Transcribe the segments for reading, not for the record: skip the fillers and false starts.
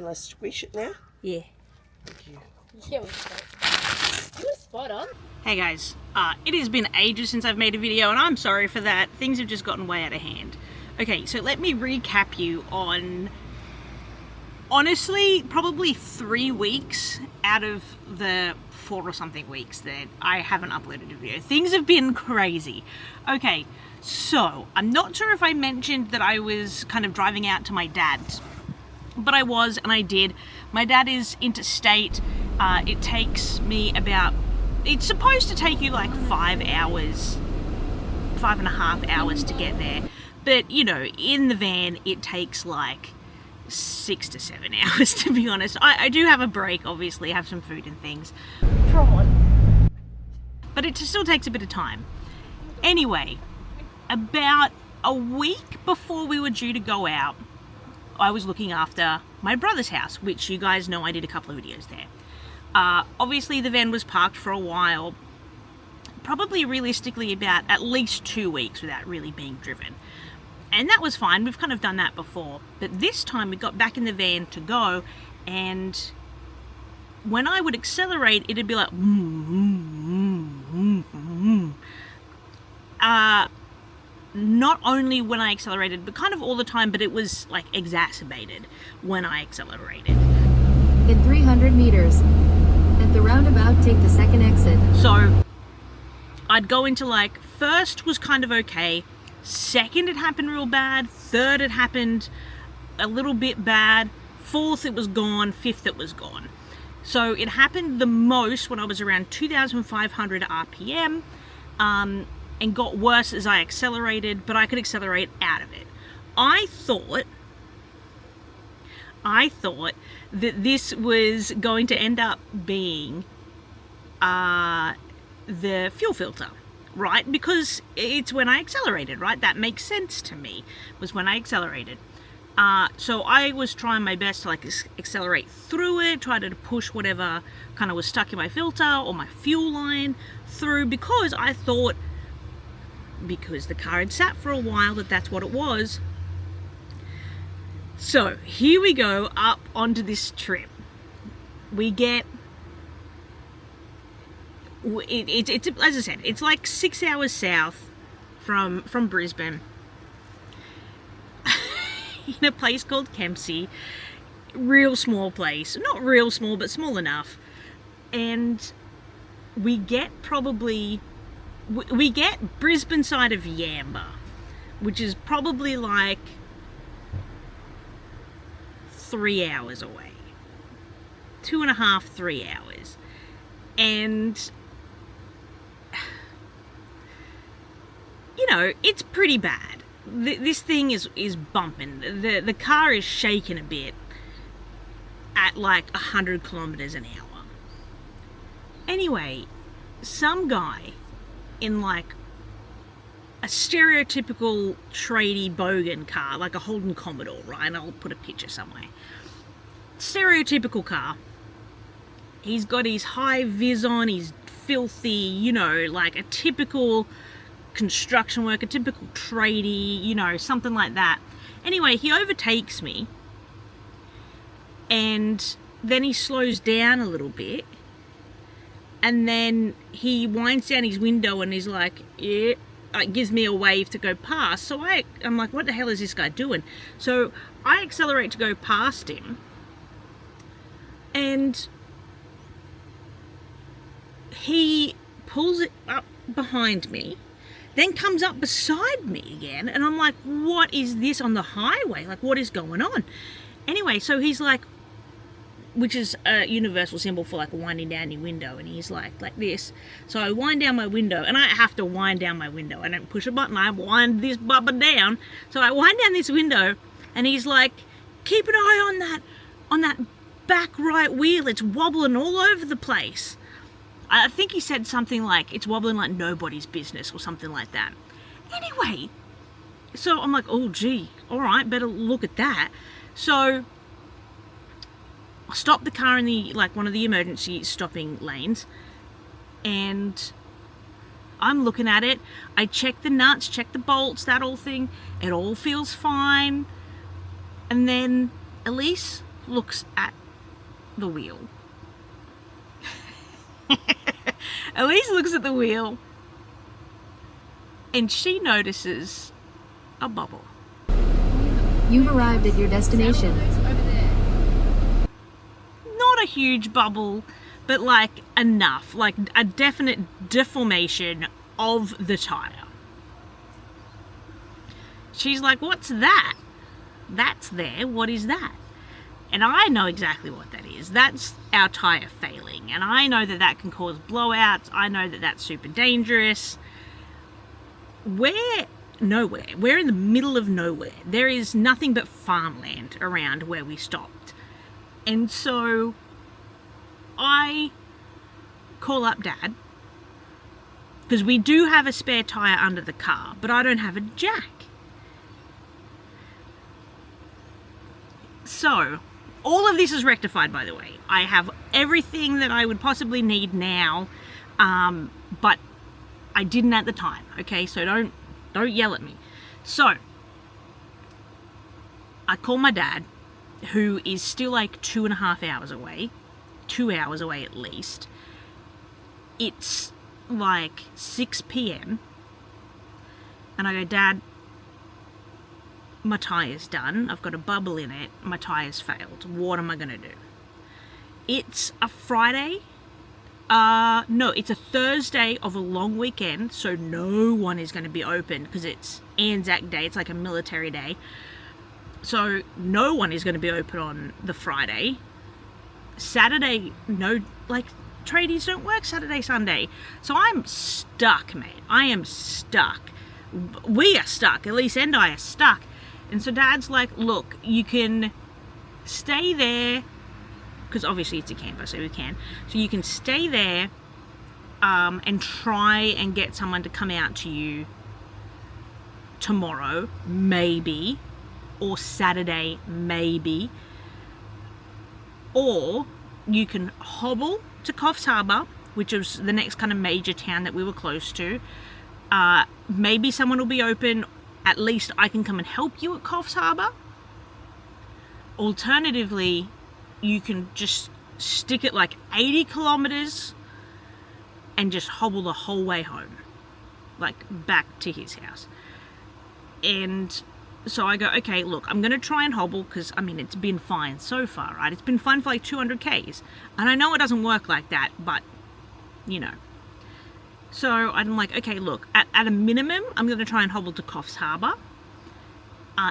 Can I squish it now? Yeah. Thank you. Yeah, you were spot on. Hey guys, it has been ages since I've made a video and I'm sorry for that. Things have just gotten way out of hand. Okay, so let me recap you on, honestly, probably 3 weeks out of the 4 or something weeks that I haven't uploaded a video. Things have been crazy. Okay, so I'm not sure if I mentioned that I was kind of driving out to my dad's, but I was, and I did. My dad is interstate. It takes me about, it's supposed to take you like 5 hours, 5.5 hours to get there. But, you know, in the van, it takes like 6 to 7 hours, to be honest. I do have a break, obviously, have some food and things. But it still takes a bit of time. Anyway, about a week before we were due to go out, I was looking after my brother's house, which you guys know I did a couple of videos there. Obviously, the van was parked for a while, probably realistically about at least 2 weeks without really being driven. And that was fine, we've kind of done that before. But this time we got back in the van to go, and when I would accelerate, it'd be like, not only when I accelerated, but kind of all the time, but it was like exacerbated when I accelerated. In 300 meters, at the roundabout, take the second exit. So I'd go into like, first was kind of okay, second it happened real bad, third it happened a little bit bad, fourth it was gone, fifth it was gone. So it happened the most when I was around 2,500 RPM, and got worse as I accelerated, but I could accelerate out of it. I thought that this was going to end up being the fuel filter, right? Because it's when I accelerated, right? That makes sense to me, was when I accelerated. So I was trying my best to like accelerate through it, try to push whatever kind of was stuck in my filter or my fuel line through, because I thought, because the car had sat for a while, that's what it was. So here we go up onto this trip. We get, it's as I said, it's like 6 hours south from Brisbane, in a place called Kempsey. Real small place, not real small, but small enough. And we get Brisbane side of Yamba, which is probably like 3 hours away, 2.5, 3 hours. And you know, it's pretty bad. This thing is bumping. The car is shaking a bit at like 100 kilometers an hour. Anyway, some guy in like a stereotypical tradie bogan car, like a Holden Commodore, right? And I'll put a picture somewhere. Stereotypical car. He's got his high vis on, he's filthy, you know, like a typical construction worker, typical tradie, you know, something like that. Anyway, he overtakes me, and then he slows down a little bit, and then he winds down his window and he's like, yeah, like gives me a wave to go past. So I'm like, what the hell is this guy doing? So I accelerate to go past him, and he pulls it up behind me, then comes up beside me again, and I'm like, what is this on the highway? Like, what is going on? Anyway, so he's like, which is a universal symbol for like winding down your window, and he's like this. So I wind down my window, and I have to wind down my window. I don't push a button, I wind this bubba down. So I wind down this window, and he's like, keep an eye on that back right wheel, it's wobbling all over the place. I think he said something like, it's wobbling like nobody's business, or something like that. Anyway, so I'm like, oh gee, all right, better look at that. So I stop the car in the, like, one of the emergency stopping lanes, and I'm looking at it. I check the nuts, check the bolts, that whole thing. It all feels fine. And then Elise looks at the wheel. Elise looks at the wheel and she notices a bubble. You've arrived at your destination. Over there. Not a huge bubble, but like enough, like a definite deformation of the tire. She's like, what's that? That's there, what is that? And I know exactly what that is. That's our tire failing, and I know that that can cause blowouts. I know that that's super dangerous. We're nowhere. We're in the middle of nowhere. There is nothing but farmland around where we stopped. And so I call up Dad, because we do have a spare tire under the car, but I don't have a jack. So all of this is rectified, by the way. I have everything that I would possibly need now, but I didn't at the time, okay? So don't yell at me. So I call my dad, who is still like 2.5 hours away, 2 hours away at least. It's like 6 p.m. and I go, Dad, my tire's done. I've got a bubble in it. My tire's failed. What am I going to do? It's a Friday. No, it's a Thursday of a long weekend, so no one is going to be open because it's Anzac Day. It's like a military day. So no one is going to be open on the Friday. Saturday, no, like tradies don't work Saturday, Sunday. So I'm stuck, mate. I am stuck. We are stuck. Elise and I are stuck. And so Dad's like, look, you can stay there, because obviously it's a camper, so we can. So you can stay there and try and get someone to come out to you tomorrow, maybe, or Saturday, maybe. Or you can hobble to Coffs Harbour, which was the next kind of major town that we were close to. Maybe someone will be open. At least I can come and help you at Coffs Harbour. Alternatively, you can just stick it like 80 kilometers and just hobble the whole way home, like back to his house. And so I go, okay, look, I'm going to try and hobble because, I mean, it's been fine so far, right? It's been fine for like 200 Ks. And I know it doesn't work like that, but, you know. So I'm like, okay, look, at a minimum, I'm going to try and hobble to Coffs Harbour.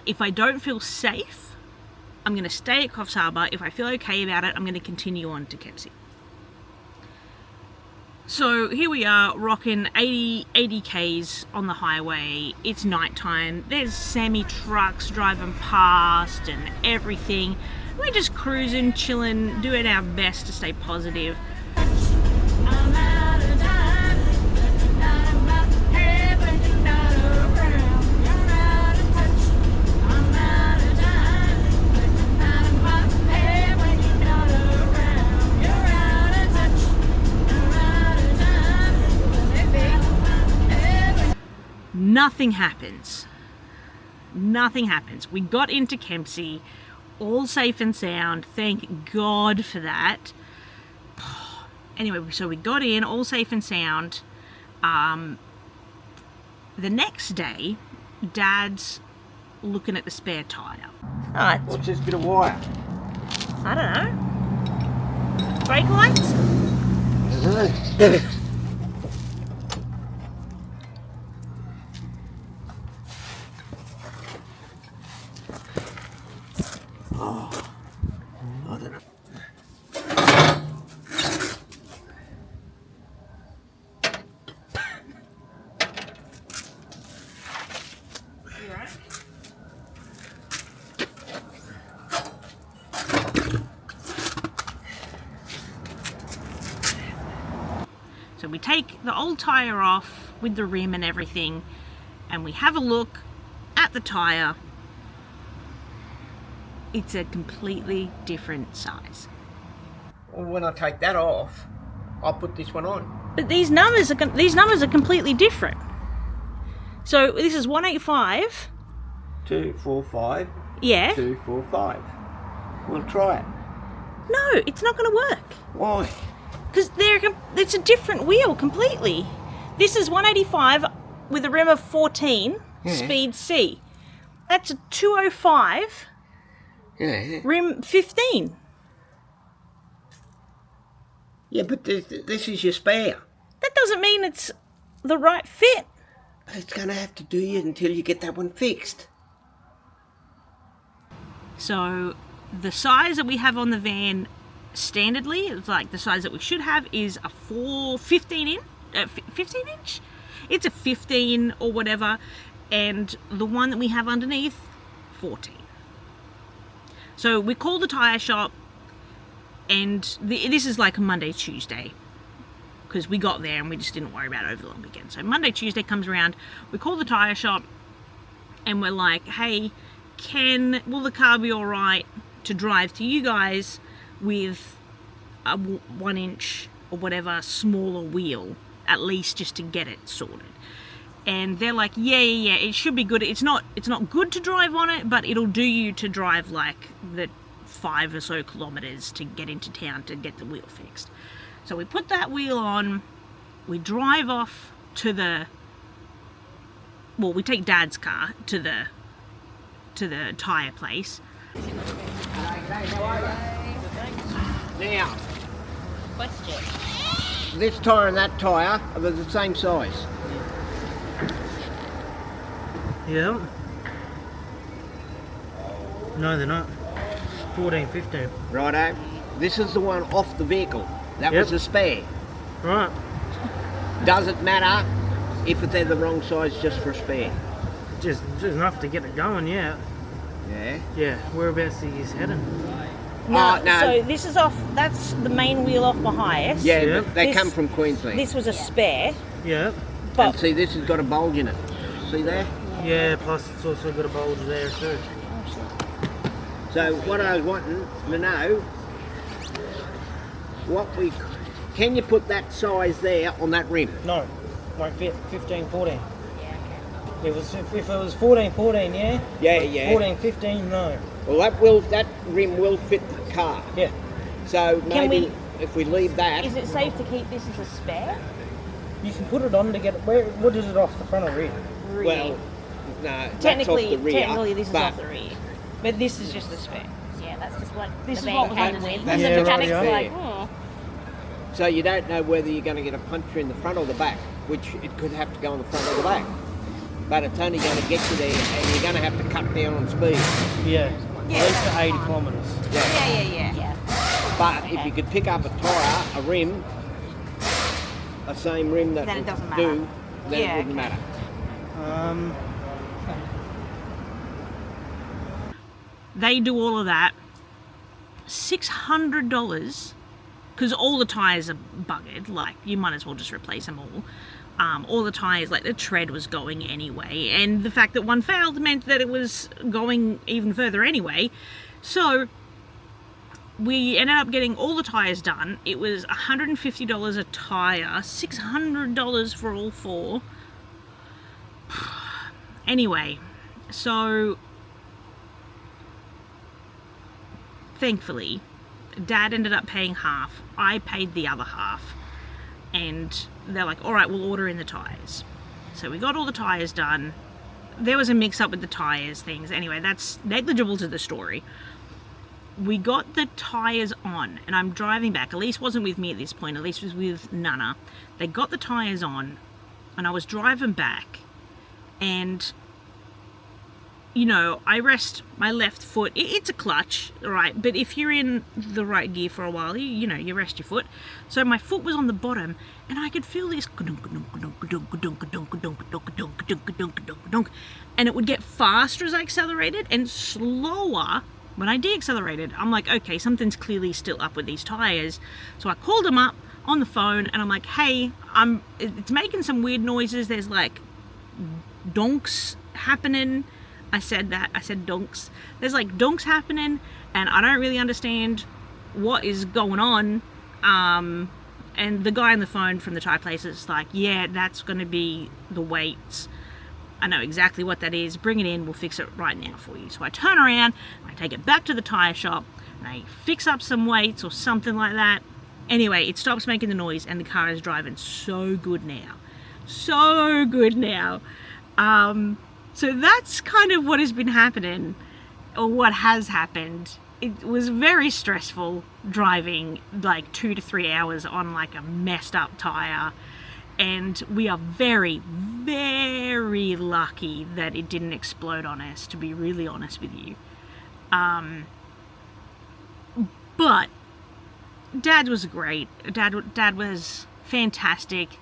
If I don't feel safe, I'm going to stay at Coffs Harbour. If I feel okay about it, I'm going to continue on to Kempsey. So here we are, rocking 80 Ks on the highway. It's nighttime. There's semi-trucks driving past and everything. We're just cruising, chilling, doing our best to stay positive. Nothing happens. Nothing happens. We got into Kempsey, all safe and sound. Thank God for that. Anyway, so we got in, all safe and sound. The next day, Dad's looking at the spare tyre. Oh, What's this bit of wire? I don't know. Brake lights? I don't know. I don't know. You right? So we take the old tyre off with the rim and everything, and we have a look at the tyre. It's a completely different size. Well, when I take that off, I'll put this one on. But these numbers are completely different. So this is 185. 245. Yeah. 245. We'll try it. No, it's not going to work. Why? Because it's a different wheel completely. This is 185 with a rim of 14, speed C. That's a 205, rim 15. Yeah, but this is your spare. That doesn't mean it's the right fit. But it's going to have to do you until you get that one fixed. So the size that we have on the van standardly, it's like the size that we should have, is a 15 inch? It's a 15 or whatever, and the one that we have underneath, 14. So we call the tyre shop, and this is like a Monday, Tuesday, because we got there and we just didn't worry about it over the long weekend. So Monday, Tuesday comes around, we call the tyre shop, and we're like, hey, will the car be all right to drive to you guys with a 1 inch or whatever smaller wheel, at least just to get it sorted? And they're like, yeah, it should be good. It's not good to drive on it, but it'll do you to drive like the 5 or so kilometers to get into town to get the wheel fixed. So we put that wheel on, we drive off to we take Dad's car to the tyre place. Now, Question. this tyre and that tyre are the same size. Yeah. No, they're not. 14, 15. Righto. This is the one off the vehicle. That Yep. was a spare. Right. Does it matter if they're the wrong size just for a spare? Just enough to get it going, yeah. Yeah. Yeah. Whereabouts are you heading? No. So this is off, that's the main wheel off my highest. Yeah, Yeah. but they This- come from Queensland. This was a spare, Yeah. And but see, this has got a bulge in it. See there? Yeah, plus it's also got a bulge there too. So what I was wanting to know, can you put that size there on that rim? No, won't fit. 15, 14. If it was 14, 14, yeah? Yeah. 14, 15, no. Well, that rim will fit the car. Yeah. So Can maybe if we leave that, is it safe to keep this as a spare? You can put it on to get it. What is it off the front or rear? well, no, that's technically, off the rear. technically this is but off the rear, but this is just a spare. Yeah, that's just what This the is what van was came underneath. with. That's And the Yeah, mechanic's right, yeah. like, Yeah. So you don't know whether you're going to get a puncture in the front or the back, which it could have to go on the front or the back. But it's only going to get you there, and you're going to have to cut down on speed. Yeah. Yeah. At least to 80 kilometres. Yeah. But if you could pick up a tyre, a rim, a same rim that Then it would doesn't do, matter. then Yeah, it wouldn't okay. matter. They do all of that. $600, because all the tyres are buggered. Like, you might as well just replace them all. All the tyres, like the tread was going anyway, and the fact that one failed meant that it was going even further anyway. So we ended up getting all the tyres done. It was $150 a tyre, $600 for all 4. Anyway, so thankfully, Dad ended up paying half. I paid the other half. And they're like, all right, we'll order in the tyres. So we got all the tyres done. There was a mix-up with the tyres things. Anyway, that's negligible to the story. We got the tyres on, and I'm driving back. Elise wasn't with me at this point. Elise was with Nana. They got the tyres on, and I was driving back. And, you know, I rest my left foot. It's a clutch, right? But if you're in the right gear for a while, you know, you rest your foot. So my foot was on the bottom, and I could feel this, and it would get faster as I accelerated and slower when I deaccelerated. I'm like, okay, something's clearly still up with these tires. So I called them up on the phone, and I'm like, hey, it's making some weird noises. There's like donks happening. I said donks. There's like donks happening, and I don't really understand what is going on. And the guy on the phone from the tyre place is like, yeah, that's going to be the weights. I know exactly what that is. Bring it in. We'll fix it right now for you. So I turn around, I take it back to the tyre shop. they fix up some weights or something like that. Anyway, it stops making the noise and the car is driving so good now. So good now. So that's kind of what has been happening, or what has happened. It was very stressful driving like 2 to 3 hours on like a messed up tire, and we are very, very lucky that it didn't explode on us, to be really honest with you. But Dad was great. Dad was fantastic.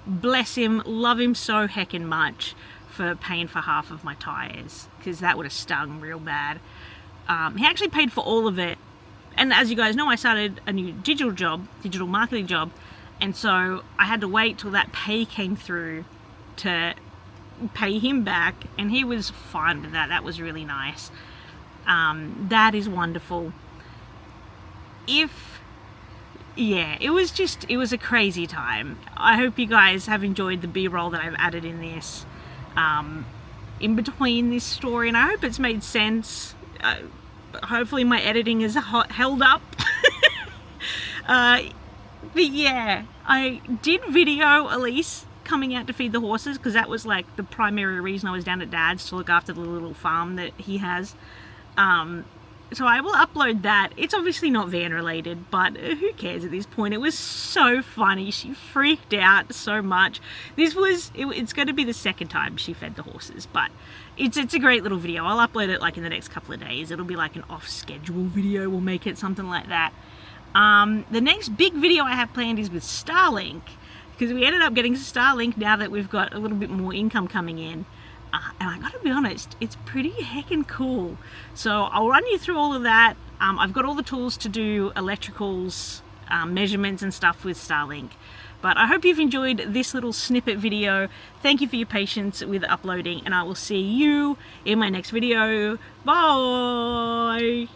Bless him, love him so heckin' much for paying for half of my tires, because that would have stung real bad. He actually paid for all of it, and as you guys know, I started a new digital marketing job, and so I had to wait till that pay came through to pay him back, and he was fine with that. That was really nice. That is wonderful. It was a crazy time. I hope you guys have enjoyed the B-roll that I've added in this, in between this story, and I hope it's made sense. Hopefully my editing is held up. But yeah, I did video Elise coming out to feed the horses, because that was like the primary reason I was down at Dad's, to look after the little farm that he has. So I will upload that. It's obviously not van related, but who cares at this point? It was so funny. She freaked out so much. It's going to be the second time she fed the horses, but it's a great little video. I'll upload it like in the next couple of days. It'll be like an off schedule video. We'll make it something like that. The next big video I have planned is with Starlink, because we ended up getting Starlink now that we've got a little bit more income coming in. And I gotta be honest, it's pretty heckin' cool. So I'll run you through all of that. I've got all the tools to do electricals, measurements and stuff with Starlink. But I hope you've enjoyed this little snippet video. Thank you for your patience with uploading, and I will see you in my next video. Bye!